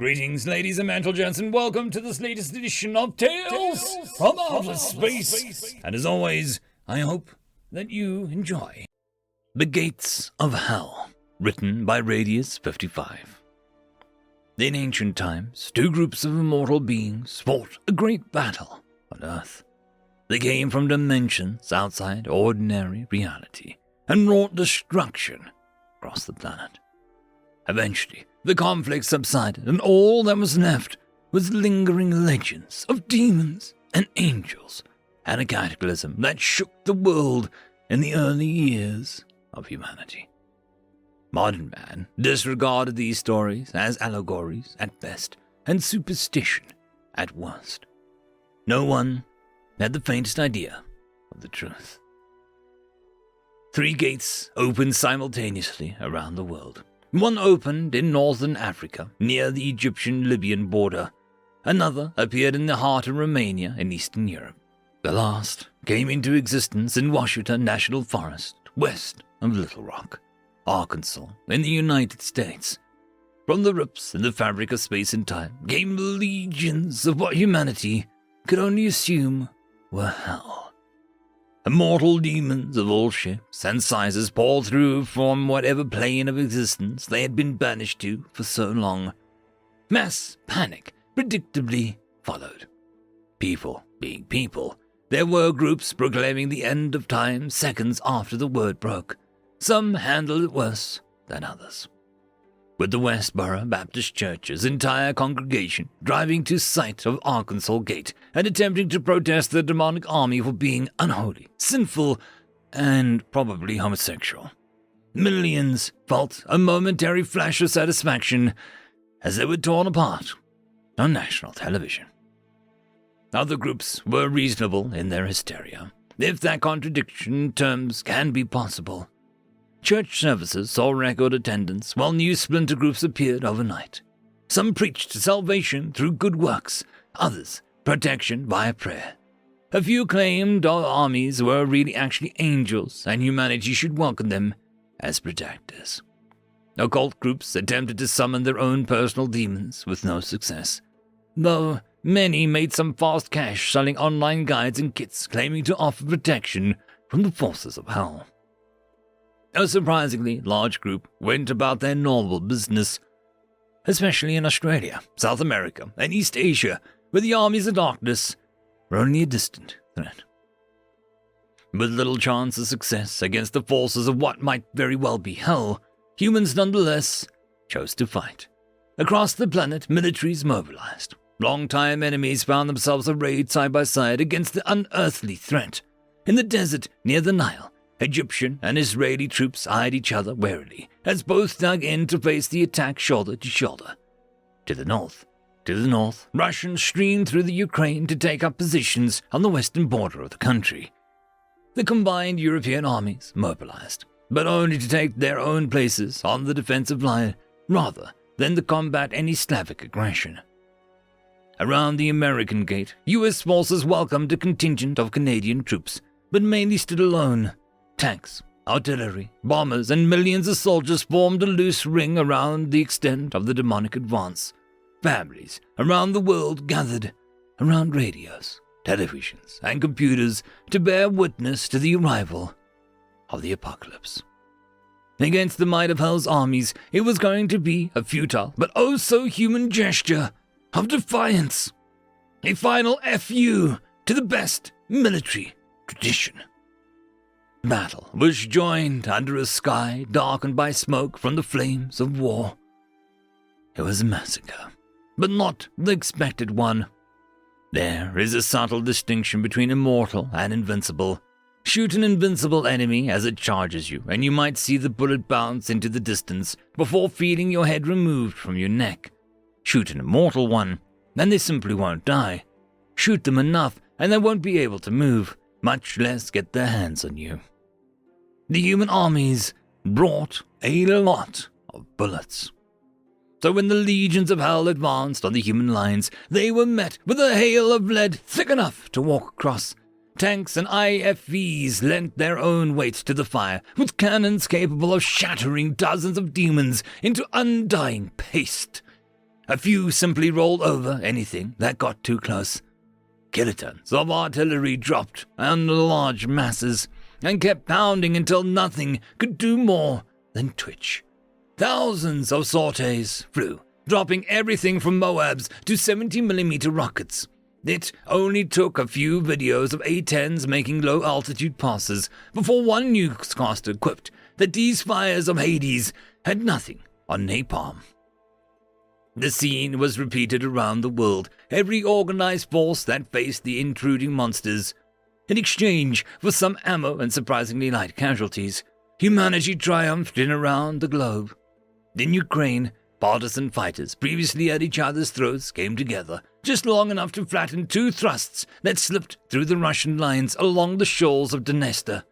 Greetings, ladies and gentlemen, and welcome to this latest edition of Tales from Outer Space. And as always, I hope that you enjoy The Gates of Hell, written by Radius 55. In ancient times, two groups of immortal beings fought a great battle on Earth. They came from dimensions outside ordinary reality and wrought destruction across the planet. Eventually, the conflict subsided, and all that was left was lingering legends of demons and angels, and a cataclysm that shook the world in the early years of humanity. Modern man disregarded these stories as allegories at best and superstition at worst. No one had the faintest idea of the truth. 3 gates opened simultaneously around the world. One opened in northern Africa, near the Egyptian-Libyan border. Another appeared in the heart of Romania in Eastern Europe. The last came into existence in Washita National Forest, west of Little Rock, Arkansas, in the United States. From the rips in the fabric of space and time came legions of what humanity could only assume were hell. Immortal demons of all shapes and sizes poured through from whatever plane of existence they had been banished to for so long. Mass panic predictably followed. People being people, there were groups proclaiming the end of time seconds after the word broke. Some handled it worse than others. With the Westboro Baptist Church's entire congregation driving to site of Arkansas Gate and attempting to protest the demonic army for being unholy, sinful, and probably homosexual. Millions felt a momentary flash of satisfaction as they were torn apart on national television. Other groups were reasonable in their hysteria, if that contradiction in terms can be possible. Church services saw record attendance, while new splinter groups appeared overnight. Some preached salvation through good works, others protection via prayer. A few claimed our armies were really actually angels, and humanity should welcome them as protectors. Occult groups attempted to summon their own personal demons with no success, though many made some fast cash selling online guides and kits claiming to offer protection from the forces of hell. A surprisingly large group went about their normal business, especially in Australia, South America, and East Asia, where the armies of darkness were only a distant threat. With little chance of success against the forces of what might very well be hell, humans nonetheless chose to fight. Across the planet, militaries mobilized. Long-time enemies found themselves arrayed side by side against the unearthly threat. In the desert near the Nile, Egyptian and Israeli troops eyed each other warily as both dug in to face the attack shoulder to shoulder. To the north, Russians streamed through the Ukraine to take up positions on the western border of the country. The combined European armies mobilized, but only to take their own places on the defensive line rather than to combat any Slavic aggression. Around the American gate, U.S. forces welcomed a contingent of Canadian troops, but mainly stood alone. Tanks, artillery, bombers, and millions of soldiers formed a loose ring around the extent of the demonic advance. Families around the world gathered around radios, televisions, and computers to bear witness to the arrival of the apocalypse. Against the might of hell's armies, it was going to be a futile but oh so human gesture of defiance. A final F.U. to the best military tradition. Battle was joined under a sky darkened by smoke from the flames of war. It was a massacre, but not the expected one. There is a subtle distinction between immortal and invincible. Shoot an invincible enemy as it charges you, and you might see the bullet bounce into the distance before feeling your head removed from your neck. Shoot an immortal one, and they simply won't die. Shoot them enough, and they won't be able to move, much less get their hands on you. The human armies brought a lot of bullets. So when the legions of hell advanced on the human lines, they were met with a hail of lead thick enough to walk across. Tanks and IFVs lent their own weight to the fire, with cannons capable of shattering dozens of demons into undying paste. A few simply rolled over anything that got too close. Kilotons of artillery dropped on the large masses and kept pounding until nothing could do more than twitch. Thousands of sorties flew, dropping everything from Moabs to 70mm rockets. It only took a few videos of A-10s making low-altitude passes before one newscaster quipped that these fires of Hades had nothing on napalm. The scene was repeated around the world, every organized force that faced the intruding monsters. In exchange for some ammo and surprisingly light casualties, humanity triumphed in around the globe. In Ukraine, partisan fighters previously at each other's throats came together, just long enough to flatten two thrusts that slipped through the Russian lines along the shores of Dnestr.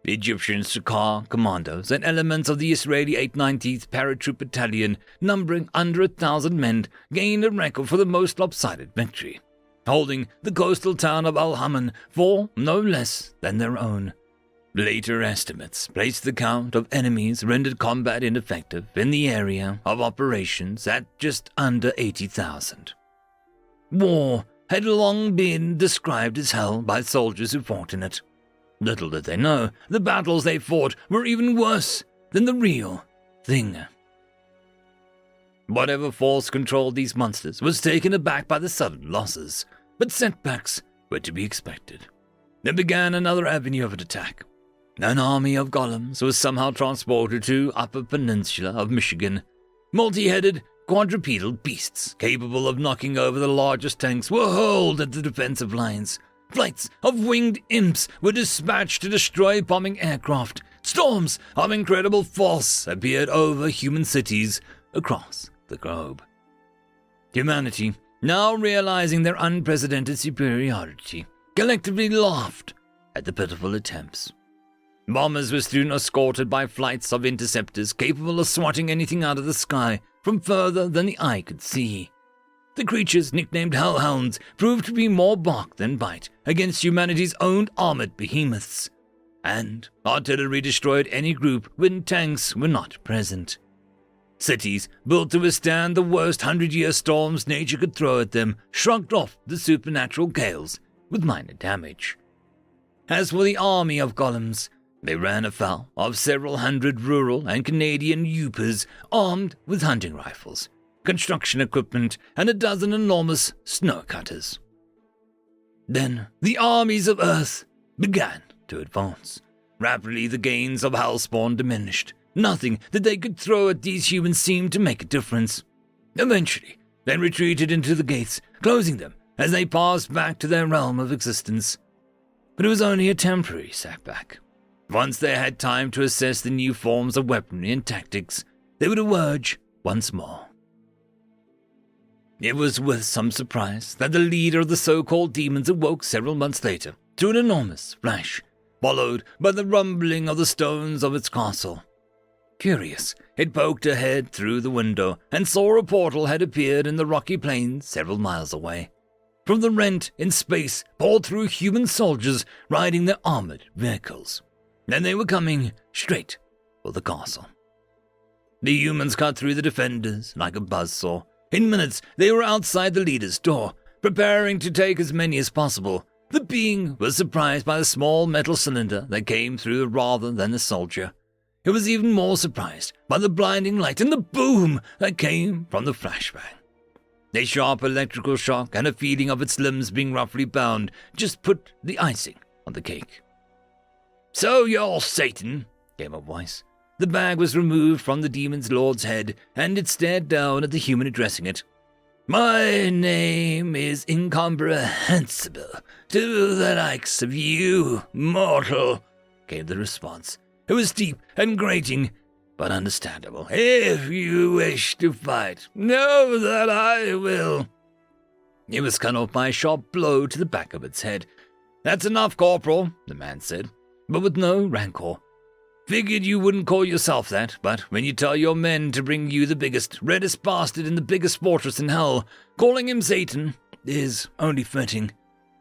Egyptian Sakar commandos and elements of the Israeli 890th Paratroop Battalion, numbering under 1,000 men, gained a record for the most lopsided victory, holding the coastal town of Al-Haman for no less than their own. Later estimates placed the count of enemies rendered combat ineffective in the area of operations at just under 80,000. War had long been described as hell by soldiers who fought in it. Little did they know, the battles they fought were even worse than the real thing. Whatever force controlled these monsters was taken aback by the sudden losses, but setbacks were to be expected. There began another avenue of attack. An army of golems was somehow transported to Upper Peninsula of Michigan. Multi-headed, quadrupedal beasts capable of knocking over the largest tanks were hurled at the defensive lines. Flights of winged imps were dispatched to destroy bombing aircraft. Storms of incredible force appeared over human cities across the globe. Humanity, now realizing their unprecedented superiority, collectively laughed at the pitiful attempts. Bombers were soon escorted by flights of interceptors capable of swatting anything out of the sky from further than the eye could see. The creatures, nicknamed Hellhounds, proved to be more bark than bite against humanity's own armored behemoths, and artillery destroyed any group when tanks were not present. Cities, built to withstand the worst 100-year storms nature could throw at them, shrugged off the supernatural gales with minor damage. As for the army of golems, they ran afoul of several hundred rural and Canadian Yoopers armed with hunting rifles, construction equipment, and a dozen enormous snow cutters. Then the armies of Earth began to advance. Rapidly the gains of Hellspawn diminished. Nothing that they could throw at these humans seemed to make a difference. Eventually, they retreated into the gates, closing them as they passed back to their realm of existence. But it was only a temporary setback. Once they had time to assess the new forms of weaponry and tactics, they would emerge once more. It was with some surprise that the leader of the so-called demons awoke several months later to an enormous flash, followed by the rumbling of the stones of its castle. Curious, it poked ahead through the window and saw a portal had appeared in the rocky plains several miles away. From the rent in space poured through human soldiers riding their armored vehicles, and they were coming straight for the castle. The humans cut through the defenders like a buzzsaw. In minutes, they were outside the leader's door, preparing to take as many as possible. The being was surprised by the small metal cylinder that came through rather than the soldier. It was even more surprised by the blinding light and the boom that came from the flashbang. A sharp electrical shock and a feeling of its limbs being roughly bound just put the icing on the cake. "So you're Satan," came a voice. The bag was removed from the demon's lord's head, and it stared down at the human addressing it. "My name is incomprehensible to the likes of you, mortal," came the response. It was deep and grating, but understandable. "If you wish to fight, know that I will." It was cut off by a sharp blow to the back of its head. "That's enough, Corporal," the man said, but with no rancor. "Figured you wouldn't call yourself that, but when you tell your men to bring you the biggest, reddest bastard in the biggest fortress in hell, calling him Satan is only fitting.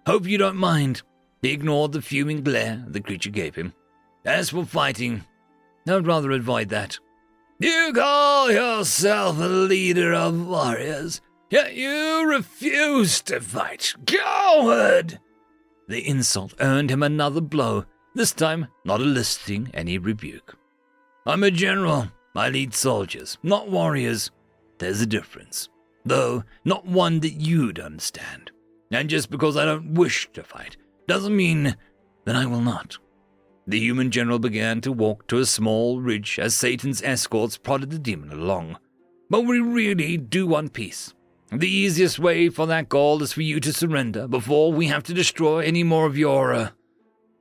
Hope you don't mind." He ignored the fuming glare the creature gave him. "As for fighting, I'd rather avoid that." You call yourself a leader of warriors, yet you refuse to fight. Coward! The insult earned him another blow, this time not eliciting any rebuke. I'm a general. I lead soldiers, not warriors. There's a difference, though not one that you'd understand. And just because I don't wish to fight doesn't mean that I will not. The human general began to walk to a small ridge as Satan's escorts prodded the demon along. But we really do want peace. The easiest way for that goal is for you to surrender before we have to destroy any more of your,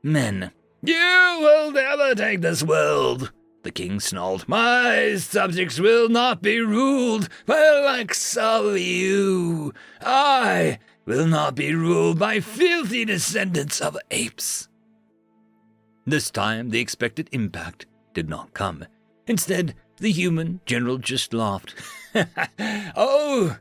men. You will never take this world, the king snarled. My subjects will not be ruled by the likes of you. I will not be ruled by filthy descendants of apes. This time, the expected impact did not come. Instead, the human general just laughed. Oh,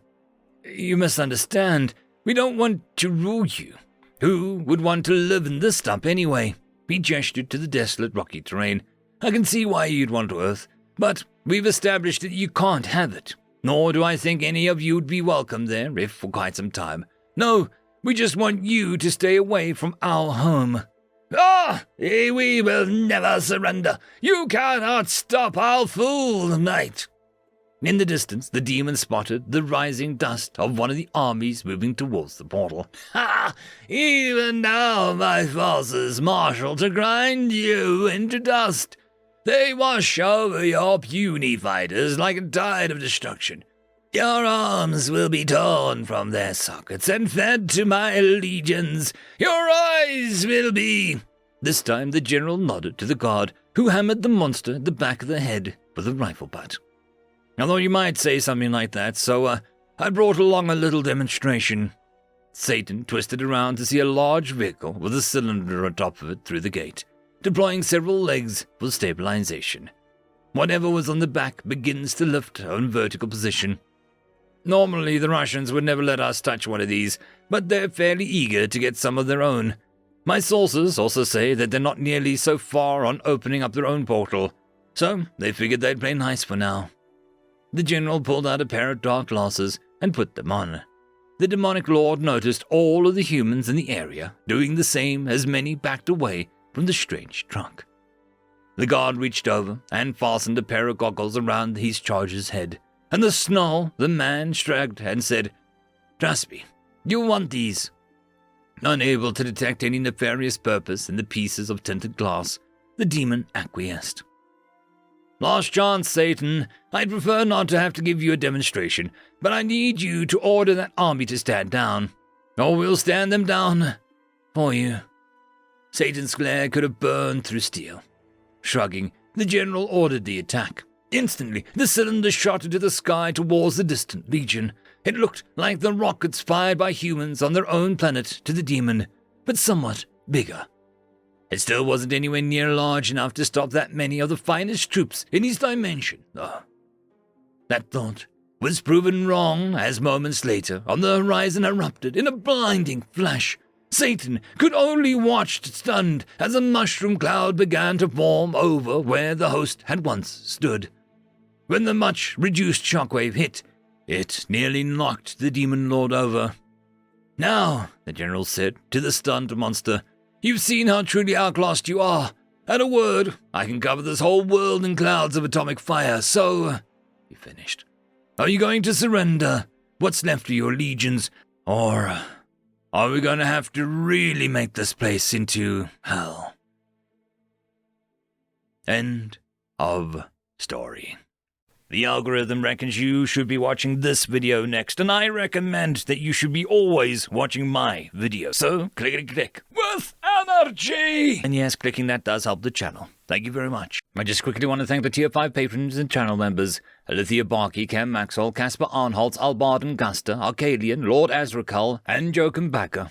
you misunderstand. We don't want to rule you. Who would want to live in this dump anyway? He gestured to the desolate rocky terrain. I can see why you'd want Earth, but we've established that you can't have it. Nor do I think any of you would be welcome there, if for quite some time. No, we just want you to stay away from our home. We will never surrender. You cannot stop our full might. In the distance, the demon spotted the rising dust of one of the armies moving towards the portal. Even now my forces marshal to grind you into dust. They wash over your puny fighters like a tide of destruction. Your arms will be torn from their sockets and fed to my legions. Your eyes will be... This time the general nodded to the guard, who hammered the monster at the back of the head with a rifle butt. I thought you might say something like that, so I brought along a little demonstration. Satan twisted around to see a large vehicle with a cylinder on top of it through the gate, deploying several legs for stabilization. Whatever was on the back begins to lift in vertical position. Normally, the Russians would never let us touch one of these, but they're fairly eager to get some of their own. My sources also say that they're not nearly so far on opening up their own portal, so they figured they'd play nice for now. The general pulled out a pair of dark glasses and put them on. The demonic lord noticed all of the humans in the area doing the same as many backed away from the strange truck. The guard reached over and fastened a pair of goggles around his charger's head, and the snarl the man shrugged and said, "Trust me, you want these." Unable to detect any nefarious purpose in the pieces of tinted glass, the demon acquiesced. Last chance, Satan. I'd prefer not to have to give you a demonstration, but I need you to order that army to stand down, or we'll stand them down for you. Satan's glare could have burned through steel. Shrugging, the general ordered the attack. Instantly, the cylinder shot into the sky towards the distant legion. It looked like the rockets fired by humans on their own planet to the demon, but somewhat bigger. It still wasn't anywhere near large enough to stop that many of the finest troops in his dimension, though. That thought was proven wrong as moments later, on the horizon erupted in a blinding flash. Satan could only watch stunned as a mushroom cloud began to form over where the host had once stood. When the much-reduced shockwave hit, it nearly knocked the demon lord over. "Now," the general said to the stunned monster, "you've seen how truly outclassed you are. At a word, I can cover this whole world in clouds of atomic fire, so..." He finished. "Are you going to surrender? What's left of your legions? Or are we going to have to really make this place into hell?" End of story. The algorithm reckons you should be watching this video next, and I recommend that you should be always watching my video. So, click with energy! And yes, clicking that does help the channel. Thank you very much. I just quickly want to thank the Tier 5 patrons and channel members: Alithia Barkey, Cam Maxwell, Casper Arnholtz, Albarden Guster, Arcadian, Lord Azrakal, and Joachim Backer.